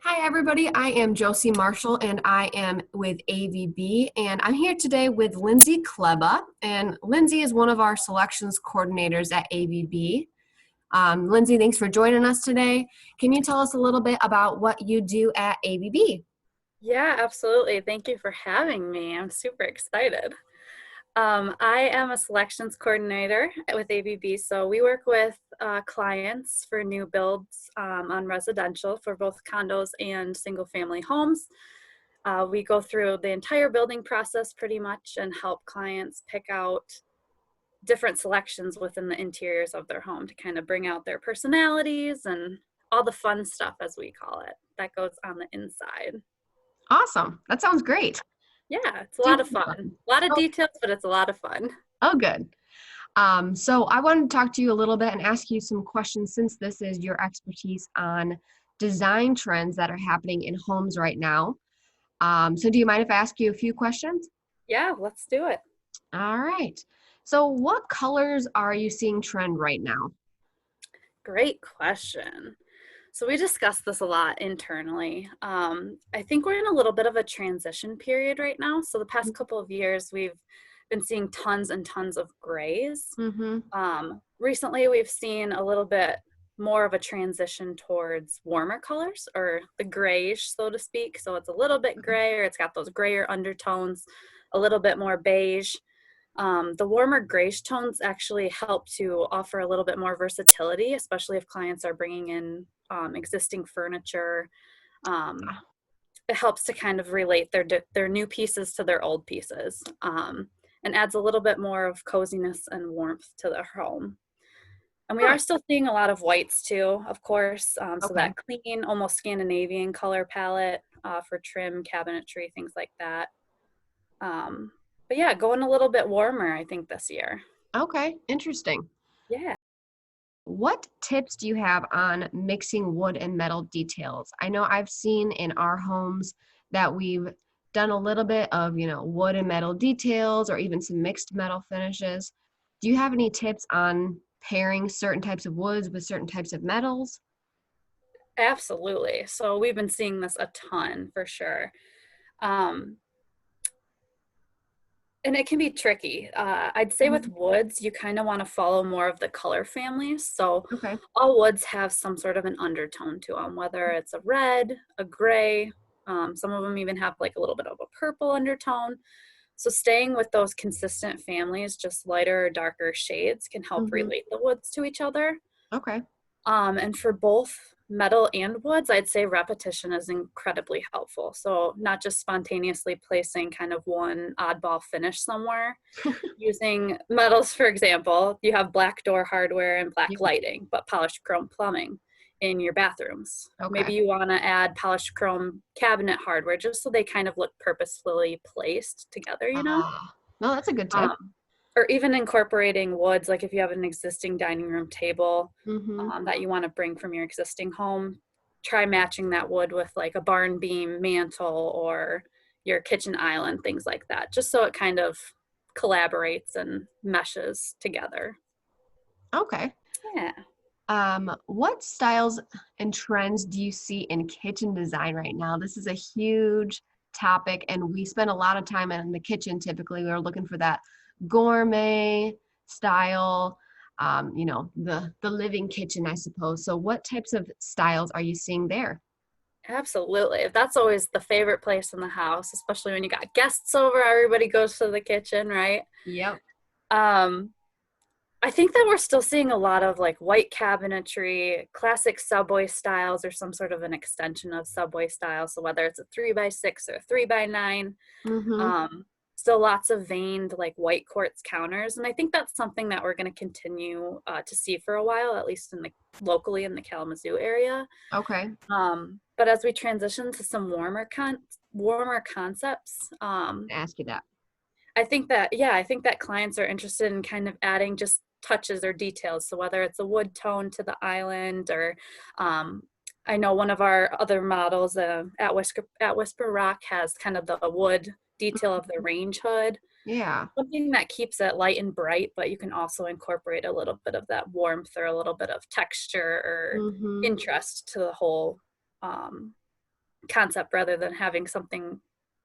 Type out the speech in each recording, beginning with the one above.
Hi, everybody. I am Josie Marshall, and I am with AVB, and I'm here today with Lindsey Klebba, and Lindsey is one of our selections coordinators at AVB. Lindsey, thanks for joining us today. Can you tell us a little bit about what you do at AVB? Yeah, absolutely. Thank you for having me. I'm super excited. I am a selections coordinator with ABB. So we work with clients for new builds on residential for both condos and single family homes. We go through the entire building process pretty much and help clients pick out different selections within the interiors of their home to kind of bring out their personalities and all the fun stuff, as we call it, that goes on the inside. Awesome. That sounds great. Yeah, it's a lot of Super fun. fun. A lot of details, but it's a lot of fun. Oh, good. So I wanted to talk to you a little bit and ask you some questions since this is your expertise on design trends that are happening in homes right now. So do you mind if I ask you a few questions? Yeah, let's do it. All right. So what colors are you seeing trend right now? Great question. So we discussed this a lot internally. I think we're in a little bit of a transition period right now. So the past couple of years, we've been seeing tons and tons of grays. Mm-hmm. Recently, we've seen a little bit more of a transition towards warmer colors or the grayish, so to speak. So it's a little bit grayer. It's got those grayer undertones, a little bit more beige. The warmer grayish tones actually help to offer a little bit more versatility, especially if clients are bringing in existing furniture. Um, it helps to kind of relate their new pieces to their old pieces, and adds a little bit more of coziness and warmth to their home. And we Huh. are still seeing a lot of whites too, of course. So Okay. that clean, almost Scandinavian color palette for trim, cabinetry, things like that. Um, but yeah, going a little bit warmer, I think, this year. Okay. Interesting. Yeah, What tips do you have on mixing wood and metal details? I know I've seen in our homes that we've done a little bit of, wood and metal details or even some mixed metal finishes. Do you have any tips on pairing certain types of woods with certain types of metals? absolutely. So we've been seeing this a ton for sure. Um, and it can be tricky. I'd say with Mhm. woods, you kind of want to follow more of the color families. So Okay. all woods have some sort of an undertone to them, whether it's a red, a gray. Some of them even have like a little bit of a purple undertone. So staying with those consistent families, just lighter or darker shades, can help Hmm. relate the woods to each other. Okay. And for both metal and woods, I'd say repetition is incredibly helpful. So not just spontaneously placing kind of one oddball finish somewhere. Using metals, for example, you have black door hardware and black Yep. lighting, but polished chrome plumbing in your bathrooms. Okay. Maybe you want to add polished chrome cabinet hardware just so they kind of look purposefully placed together, you know? Ah, no, that's a good tip. Um, or even incorporating woods, like if you have an existing dining room table Mm-hmm. that you want to bring from your existing home, try matching that wood with like a barn beam mantle or your kitchen island, things like that, just so it kind of collaborates and meshes together. Okay. Yeah. What styles and trends do you see in kitchen design right now? This is a huge topic, and we spend a lot of time in the kitchen. Typically, we're looking for that gourmet style, the living kitchen, I suppose. So, what types of styles are you seeing there? Absolutely. That's always the favorite place in the house, especially when you got guests over, everybody goes to the kitchen, right? Yep. Um, I think that we're still seeing a lot of like white cabinetry, classic subway styles, or some sort of an extension of subway style. So whether it's a 3x6 or a 3x9, Mm-hmm. um, still lots of veined like white quartz counters, and I think that's something that we're going to continue to see for a while, at least in the locally in the Kalamazoo area. Okay. But as we transition to some warmer concepts, Ask you that. I think that clients are interested in kind of adding just touches or details. So whether it's a wood tone to the island, or um, I know one of our other models at Whisper Rock has kind of the wood detail of the range hood, Yeah. something that keeps it light and bright, but you can also incorporate a little bit of that warmth or a little bit of texture or Mm-hmm. interest to the whole um, concept rather than having something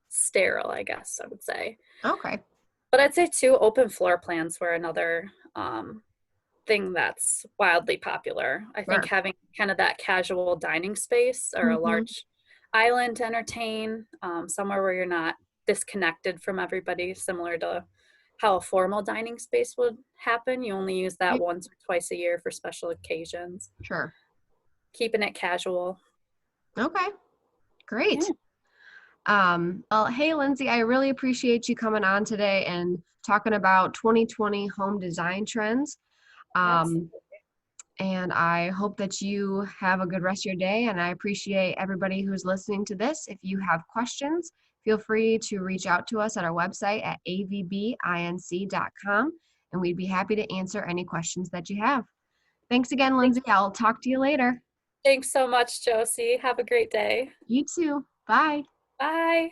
sterile, I guess I would say. Okay. But I'd say too, open floor plans were another thing that's wildly popular. I think Sure. having kind of that casual dining space or a Hmm. large island to entertain, somewhere where you're not disconnected from everybody, similar to how a formal dining space would happen. You only use that Yep. once or twice a year for special occasions. Sure. Keeping it casual. Okay. Yeah. Great. Well, hey, Lindsay, I really appreciate you coming on today and talking about 2020 home design trends. Um, Absolutely. and I hope that you have a good rest of your day. And I appreciate everybody who's listening to this. If you have questions, feel free to reach out to us at our website at avbinc.com, and we'd be happy to answer any questions that you have. Thanks again, Thank- Lindsay. I'll talk to you later. Thanks so much, Josie. Have a great day. You too. Bye. Bye.